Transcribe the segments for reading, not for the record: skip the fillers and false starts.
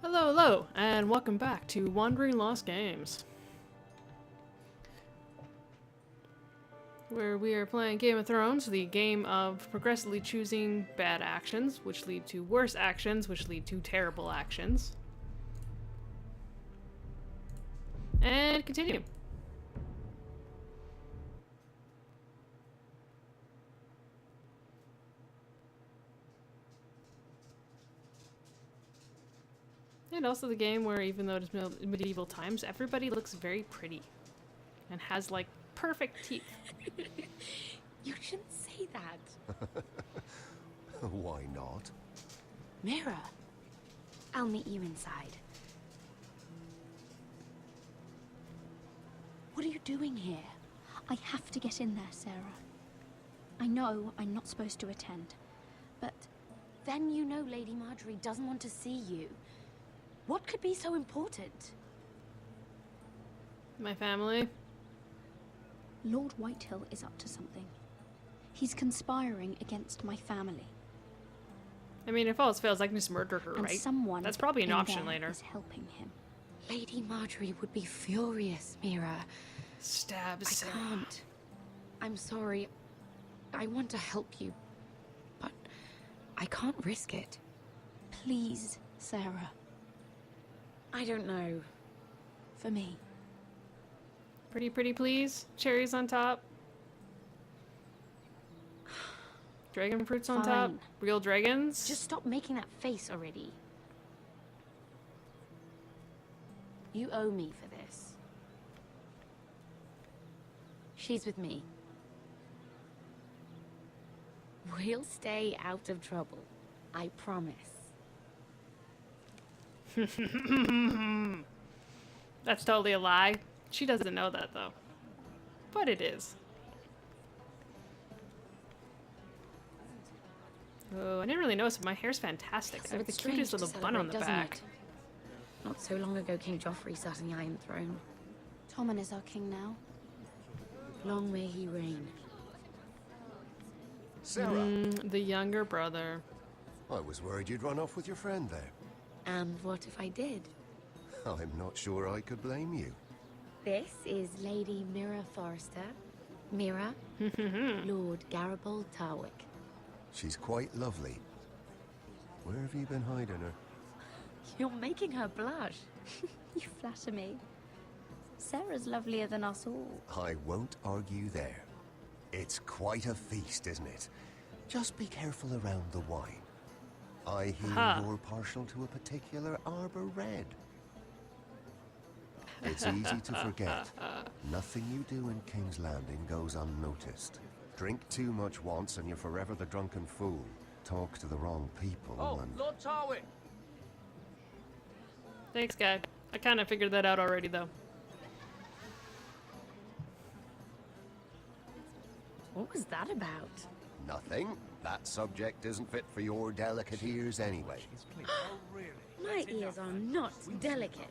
Hello, hello, and welcome back to Wandering Lost Games, where we are playing Game of Thrones, the game of progressively choosing bad actions, which lead to worse actions, which lead to terrible actions. And continue. And also the game where, even though it's medieval times, everybody looks very pretty and has, like, perfect teeth. You shouldn't say that. Why not? Mira, I'll meet you inside. What are you doing here? I have to get in there, Sarah. I know I'm not supposed to attend, but Then you know Lady Marjorie doesn't want to see you. What could be so important? My family. Lord Whitehill is up to something. He's conspiring against my family. I mean, if all else fails, I can just murder her, And right? someone That's probably an in option there later. is helping him. Lady Marjorie would be furious, Mira. Stab I Sarah. can't. I'm sorry. I want to help you, but I can't risk it. Please, Sarah, I don't know. for me. Pretty, pretty, please. Cherries on top. Dragon fruits on top. Fine. Real dragons. Just stop making that face already. You owe me for this. She's with me. We'll stay out of trouble. I promise. That's totally a lie. She doesn't know that, though. But it is. Oh, I didn't really notice, but my hair's fantastic. I have the cutest little bun on the back. Not so long ago, King Joffrey sat on the Iron Throne. Tommen is our king now. Long may he reign. Sarah, The younger brother. I was worried you'd run off with your friend there. And what if I did? I'm not sure I could blame you. This is Lady Mira Forrester. Mira, Lord Garibald Tarwick. She's quite lovely. Where have you been hiding her? You're making her blush. You flatter me. Sarah's lovelier than us all. I won't argue there. It's quite a feast, isn't it? Just be careful around the wine. I hear Ha. you're partial to a particular arbor red. It's easy to forget. Nothing you do in King's Landing goes unnoticed. Drink too much once and you're forever the drunken fool. Talk to the wrong people and... Lord Tarwick! Thanks, guy. I kind of figured that out already, though. What was that about? Nothing. That subject isn't fit for your delicate ears anyway. My ears are not delicate.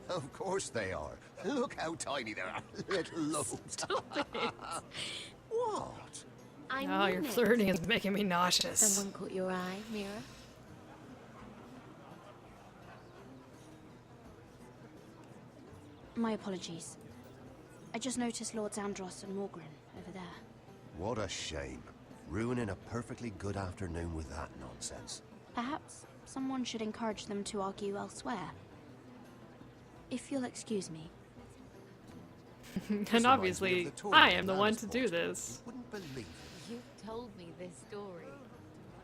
Of course they are. Look how tiny they are. Little lobes. Stop it. What? I Oh, mean your it. flirting is making me nauseous. Someone caught your eye, Mira? My apologies. I just noticed Lords Andros and Morgren over there. What a shame. Ruining a perfectly good afternoon with that nonsense. Perhaps someone should encourage them to argue elsewhere. If you'll excuse me. And obviously, I am the one to do this. Wouldn't believe it, You've told me this story.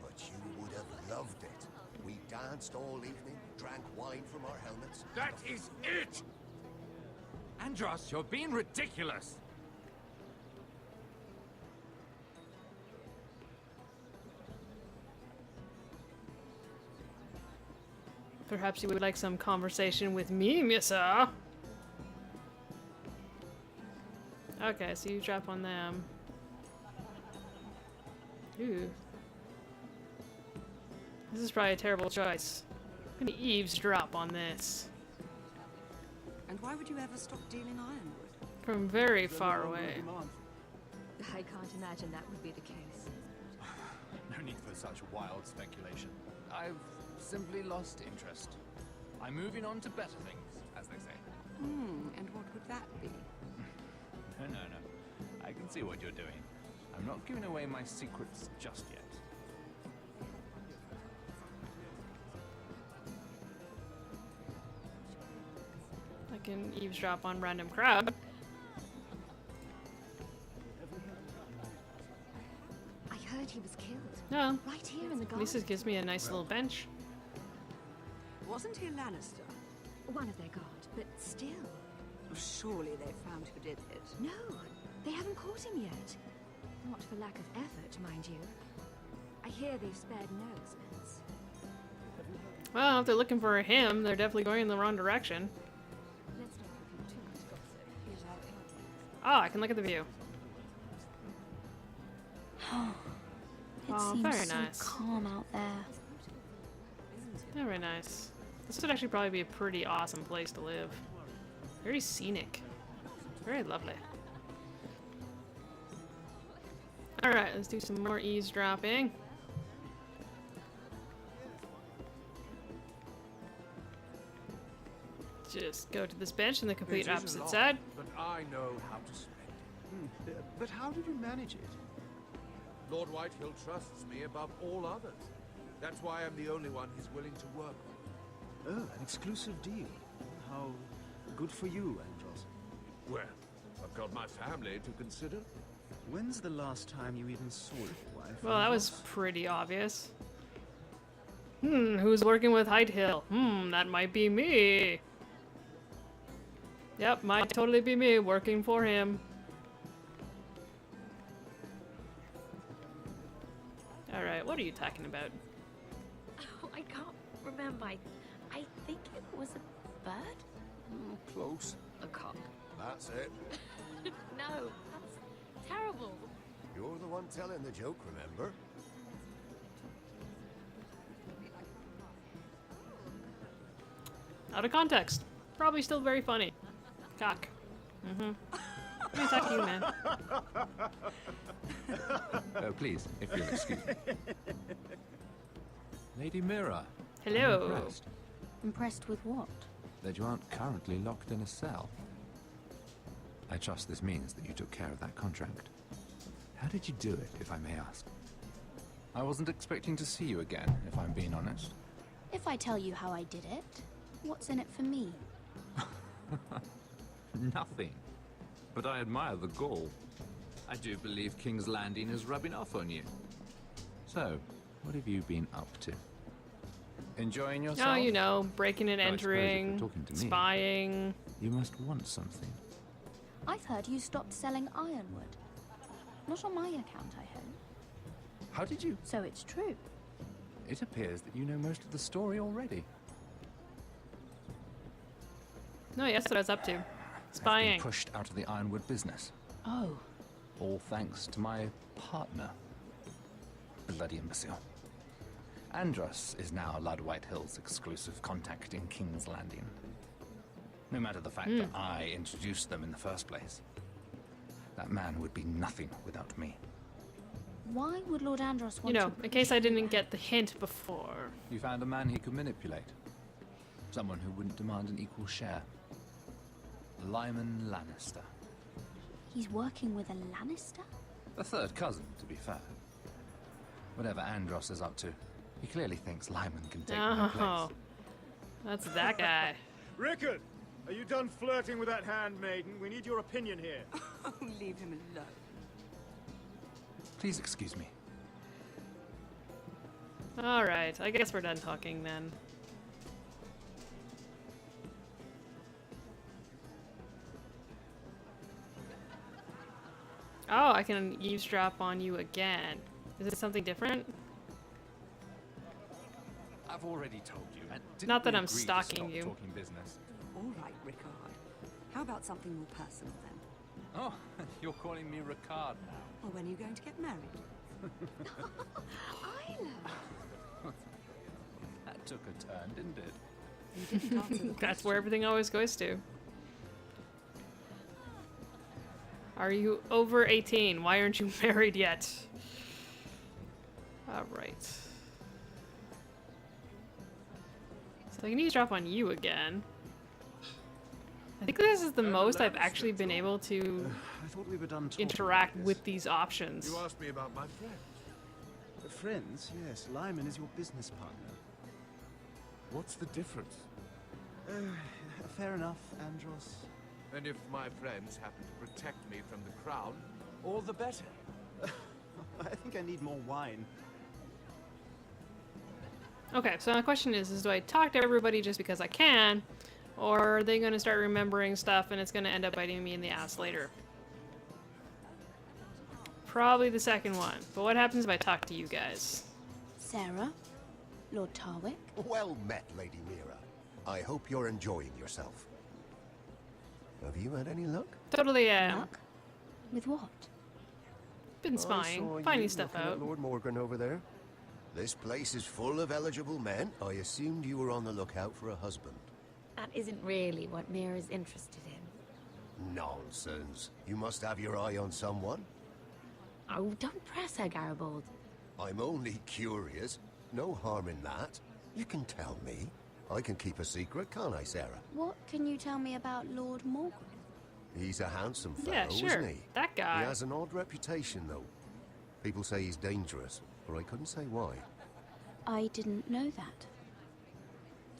but you would have loved it. We danced all evening, drank wine from our helmets. That is it! Andros, you're being ridiculous! Perhaps you would like some conversation with me, missa. Okay, so you drop on them. Ooh. This is probably a terrible choice. I'm gonna eavesdrop on this. And why would you ever stop dealing ironwood? From very far away. I can't imagine that would be the case. No need for such wild speculation. I've simply lost interest. I'm moving on to better things, as they say. And what would that be? No. I can see what you're doing. I'm not giving away my secrets just yet. I can eavesdrop on random crowd. I heard he was killed. No. Right here in the At garden. least it gives me a nice little bench. Wasn't he a Lannister? One of their guard, but still. Surely they found who did it. No, they haven't caught him yet. Not for lack of effort, mind you. I hear they've spared no expense. Well, if they're looking for him, they're definitely going in the wrong direction. Let's not give him too much gossip. Oh, I can look at the view. It Oh, seems very so nice. calm out there. Very nice. This would actually probably be a pretty awesome place to live. Very scenic. Very lovely. Alright, let's do some more eavesdropping. Just go to this bench in the complete opposite side. But I know how to spend it. But how did you manage it? Lord Whitehill trusts me above all others. That's why I'm the only one he's willing to work with. Oh, an exclusive deal. How good for you, Andros. Well, I've got my family to consider. When's the last time you even saw your wife? Well, that was Andros? pretty obvious. Who's working with Whitehill? That might be me. Yep, might totally be me working for him. Alright, what are you talking about? Oh, I can't remember. I think it was a bird? Close. A cock. That's it. No, that's terrible. You're the one telling the joke, remember? Out of context. Probably still very funny. Cock. Let me talk to you, man. Oh, please, if you'll excuse me. Lady Mira. Hello. I'm impressed Impressed with what? that you aren't currently locked in a cell. I trust this means that you took care of that contract. How did you do it, if I may ask? I wasn't expecting to see you again, if I'm being honest. If I tell you how I did it, what's in it for me? Nothing. But I admire the gall. I do believe King's Landing is rubbing off on you. So, what have you been up to? Enjoying yourself? Oh, you know, breaking and Though I suppose if you're entering, talking to me. spying. You must want something. I've heard you stopped selling ironwood. Not on my account, I hope. How did you? So it's true. It appears that you know most of the story already. No, yes, that's what I was up to. I've Spying. been pushed out of the ironwood business. Oh. All thanks to my partner. Bloody imbecile. Andros is now Lord Whitehill's exclusive contact in King's Landing. No matter the fact that I introduced them in the first place. That man would be nothing without me. Why would Lord Andros You want know, to in case I push you didn't out? get the hint before. You found a man he could manipulate. Someone who wouldn't demand an equal share. Lyman Lannister. He's working with a Lannister? A third cousin, to be fair. Whatever Andros is up to, he clearly thinks Lyman can take my Oh, place. that's that guy. Rickard, are you done flirting with that handmaiden? We need your opinion here. Oh, leave him alone. Please excuse me. Alright, I guess we're done talking then. Oh, I can eavesdrop on you again. Is it something different? I've already told you. And Not that didn't we I'm agree to stalking stop you. Talking business? All right, Rickard. How about something more personal then? Oh, you're calling me Ricard now. Or when are you going to get married? That took a turn, didn't it? You didn't answer the That's where everything always goes to. Are you over 18? Why aren't you married yet? Alright. So I can eavesdrop on you again. I think this is the most I've actually been able to I thought we were done talking interact about this. with these options. You asked me about my friends. Friends? Yes, Lyman is your business partner. What's the difference? Fair enough, Andros. And if my friends happen to protect me from the crown, all the better. I think I need more wine. Okay, so my question is do I talk to everybody just because I can, or are they going to start remembering stuff and it's going to end up biting me in the ass later? Probably the second one, but what happens if I talk to you guys? Sarah? Lord Tarwick? Well met, Lady Mira. I hope you're enjoying yourself. Have you had any luck? Totally am. Luck? With what? Been I saw spying, finding you stuff looking at out. Lord Morgan over there. This place is full of eligible men. I assumed you were on the lookout for a husband. That isn't really what Mira's interested in. Nonsense. You must have your eye on someone. Oh, don't press her, Garibaldi. I'm only curious. No harm in that. You can tell me. I can keep a secret, can't I, Sarah? What can you tell me about Lord Morgan? He's a handsome fellow, Yeah, sure. isn't he? That guy. He has an odd reputation, though. People say he's dangerous, but I couldn't say why. I didn't know that.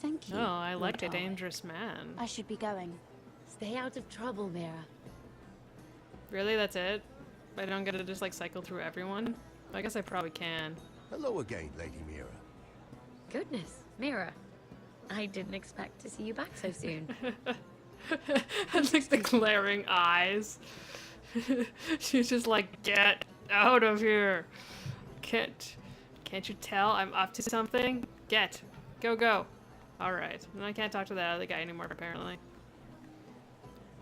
Thank you. Oh, I Lord like a Tarwick. dangerous man. I should be going. Stay out of trouble, Mira. Really, that's it? I don't get to just like cycle through everyone? I guess I probably can. Hello again, Lady Mira. Goodness, Mira. I didn't expect to see you back so soon. And like the glaring eyes. She's just like, get out of here. Can't you tell I'm up to something? Go. Alright. And I can't talk to that other guy anymore, apparently.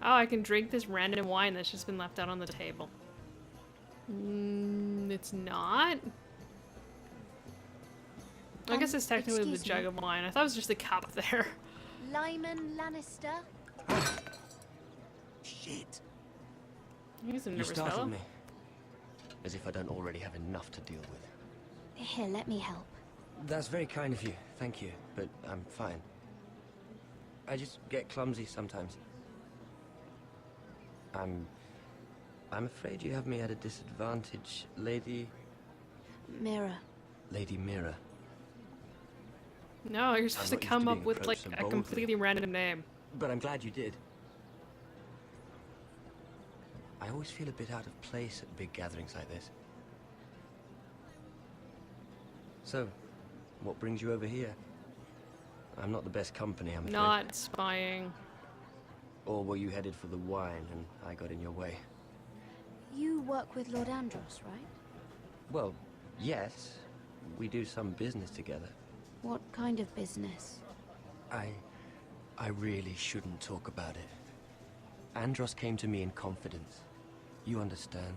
Oh, I can drink this random wine that's just been left out on the table. It's not? I guess it's technically the excuse jug me. of wine. I thought it was just a cup there. Lyman Lannister? Shit. He's a You nervous startled fellow. me. As if I don't already have enough to deal with. Here, let me help. That's very kind of you, thank you, but I'm fine. I just get clumsy sometimes. I'm afraid you have me at a disadvantage, Lady Mira. Mira. No, you're supposed to not used come to up being with like approached so a boldly. completely random name. But I'm glad you did. I always feel a bit out of place at big gatherings like this. So, what brings you over here? I'm not the best company, I'm afraid. Not spying. Or were you headed for the wine and I got in your way? You work with Lord Andros, right? Well, yes. We do some business together. What kind of business? I really shouldn't talk about it. Andros came to me in confidence. You understand?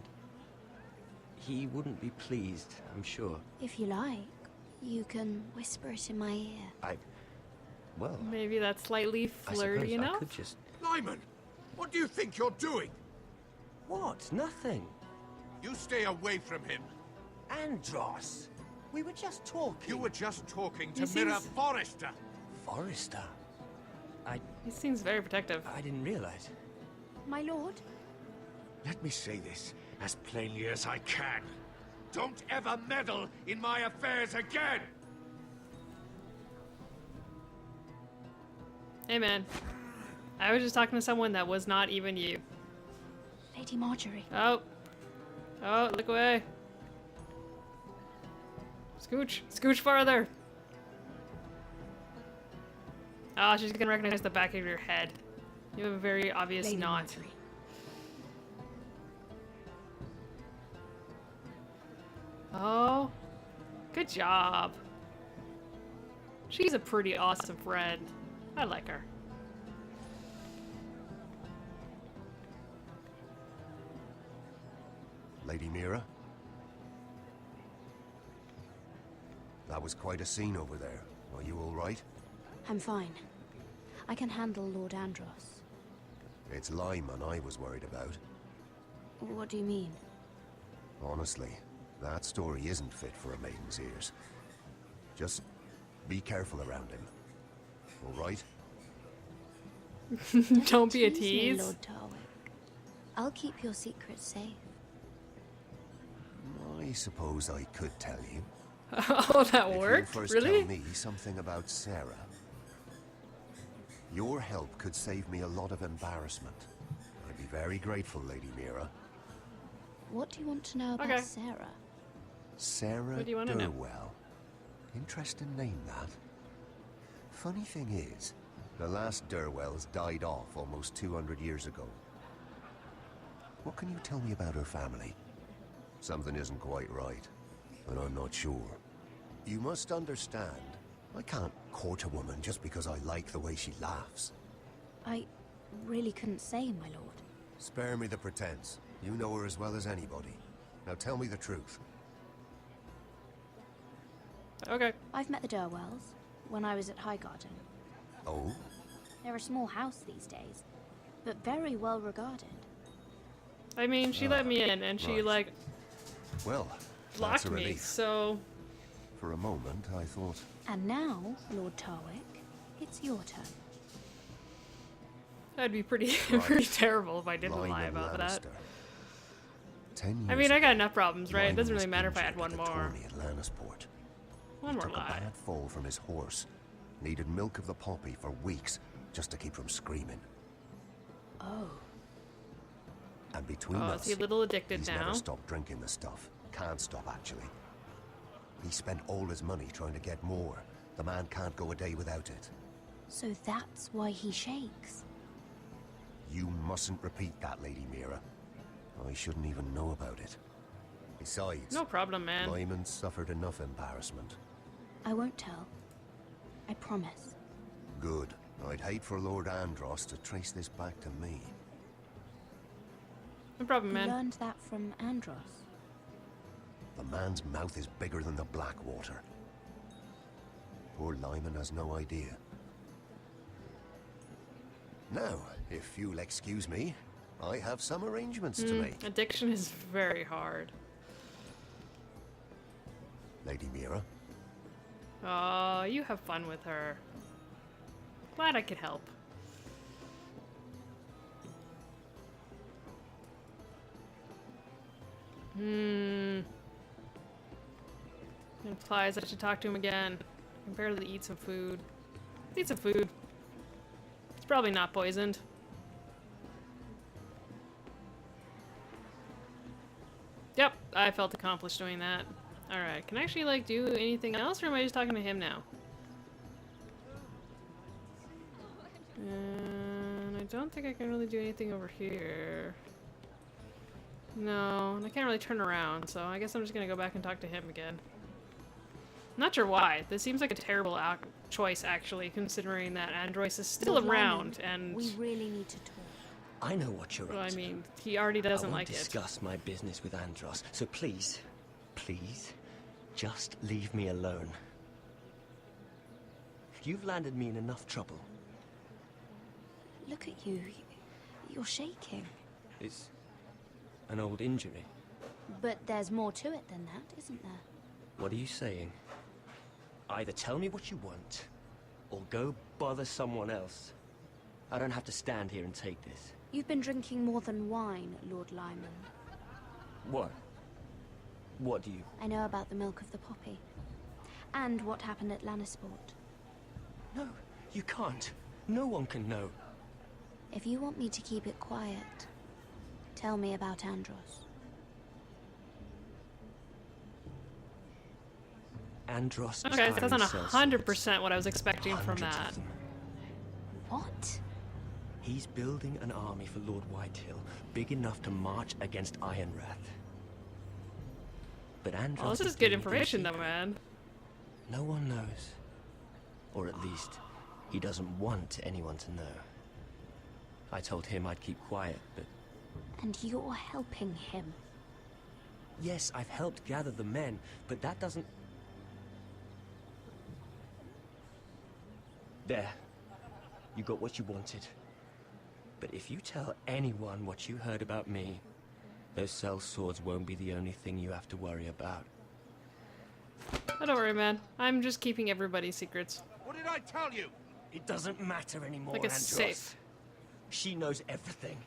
He wouldn't be pleased, I'm sure. If you like, you can whisper it in my ear. Well, Maybe that's slightly I flirty suppose I enough? could just... Lyman! What do you think you're doing? What? Nothing. You stay away from him. Andros! We were just talking. You were just talking to He Mira seems- Forrester. Forrester? He seems very protective. I didn't realize. My lord? Let me say this as plainly as I can. Don't ever meddle in my affairs again! Hey man, I was just talking to someone that was not even you. Lady Marjorie. Oh, look away. Scooch farther. Oh, she's gonna recognize the back of your head. You have a very obvious Lady knot. Marjorie. Oh, good job. She's a pretty awesome friend. I like her. Lady Mira? That was quite a scene over there. Are you all right? I'm fine. I can handle Lord Andros. It's Lyman I was worried about. What do you mean? Honestly, that story isn't fit for a maiden's ears. Just be careful around him. all right? Don't be a me, tease. Lord Tarwick. I'll keep your secret safe. I suppose I could tell you. Oh, that If worked? you first Really? tell me something about Sarah. Your help could save me a lot of embarrassment. I'd be very grateful, Lady Mira. What do you want to know about Okay. Sarah? Sarah What do you wanna know? Durwell. Interesting name, that. Funny thing is, the last Durwells died off almost 200 years ago. What can you tell me about her family? Something isn't quite right, but I'm not sure. You must understand, I can't court a woman just because I like the way she laughs. I really couldn't say, my lord. Spare me the pretense. You know her as well as anybody. Now tell me the truth. Okay. I've met the Durwells when I was at Highgarden. Oh? They're a small house these days, but very well regarded. I mean, she let me in, and she, right. like, Well, that's blocked a me, relief. so... For a moment, I thought... And now, Lord Tarwick, it's your turn. That'd be pretty, Right. pretty terrible if I didn't Lyman lie about that. Lannister. 10 I years mean, I got ago, enough problems, right? It Lyman doesn't was really matter if I injured had one at the more. tourney at Lannisport. One He more took a lie. bad fall from his horse. Needed milk of the poppy for weeks just to keep from screaming. Oh. And between Oh, us, is he a little addicted he's now? never stopped drinking the stuff. Can't stop, actually. He spent all his money trying to get more. The man can't go a day without it. So that's why he shakes. You mustn't repeat that, Lady Mira. I shouldn't even know about it. Besides, No problem, man. Lyman suffered enough embarrassment. I won't tell. I promise. Good. I'd hate for Lord Andros to trace this back to me. No problem, You man. learned that from Andros. The man's mouth is bigger than the Blackwater. Poor Lyman has no idea. Now, if you'll excuse me, I have some arrangements to make. Addiction is very hard. Lady Mira, Oh, you have fun with her. Glad I could help. Implies I should talk to him again. Compare to eat some food. Let's eat some food. It's probably not poisoned. Yep, I felt accomplished doing that. Alright, can I actually, like, do anything else, or am I just talking to him now? And I don't think I can really do anything over here. No, and I can't really turn around, so I guess I'm just gonna go back and talk to him again. Not sure why. This seems like a terrible choice, actually, considering that Andros is still Lord around, Lyman, and... we really need to talk. I know what you're Well, up I to. mean, he already doesn't I won't like it. discuss my business with Andros, so please, please, just leave me alone. You've landed me in enough trouble. Look at you. You're shaking. It's an old injury. But there's more to it than that, isn't there? What are you saying? Either tell me what you want, or go bother someone else. I don't have to stand here and take this. You've been drinking more than wine, Lord Lyman. What? What do you... I know about the milk of the poppy. And what happened at Lannisport. No, you can't. No one can know. If you want me to keep it quiet, tell me about Andros. Andros is Okay, so that's not hiring sellswords. 100% what I was expecting from Hundreds of that. them. What? He's building an army for Lord Whitehill, big enough to march against Ironrath. But Andros Well, this is is good doing it in information, though, secret. man. No one knows. Or at least, he doesn't want anyone to know. I told him I'd keep quiet, but... And you're helping him. Yes, I've helped gather the men, but that doesn't... There. You got what you wanted. But if you tell anyone what you heard about me, those sellswords won't be the only thing you have to worry about. Oh, don't worry, man. I'm just keeping everybody's secrets. What did I tell you? It doesn't matter anymore, Like a Andros. safe. She knows everything.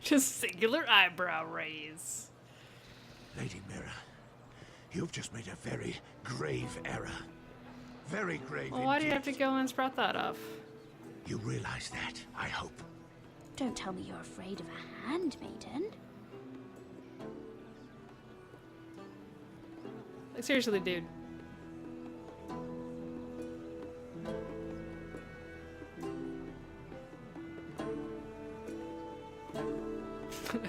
Just singular eyebrow raise. Lady Mira, you've just made a very grave error. Very grave Well, why do you indeed. have to go and sprout that off? You realize that, I hope. Don't tell me you're afraid of a handmaiden. Like, seriously, dude.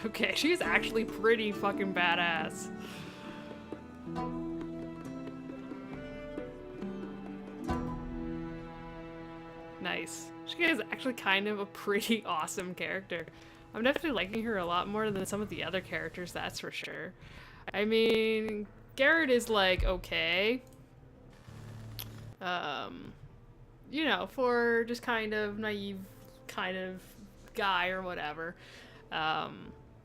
Okay, she's actually pretty fucking badass. Nice. She is actually kind of a pretty awesome character. I'm definitely liking her a lot more than some of the other characters, that's for sure. I mean, Garrett is like, okay. You know, for just kind of naive kind of guy or whatever.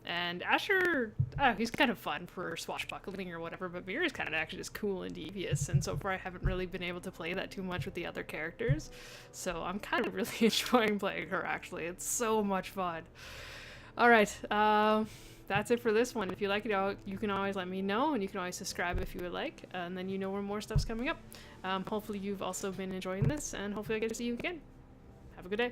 And Asher, he's kind of fun for swashbuckling or whatever, but Mira's kind of actually just cool and devious, and so far I haven't really been able to play that too much with the other characters, so I'm kind of really enjoying playing her, actually. It's so much fun. Alright, that's it for this one. If you like it, you can always let me know, and you can always subscribe if you would like, and then you know where more stuff's coming up. Hopefully you've also been enjoying this, and hopefully I get to see you again. Have a good day.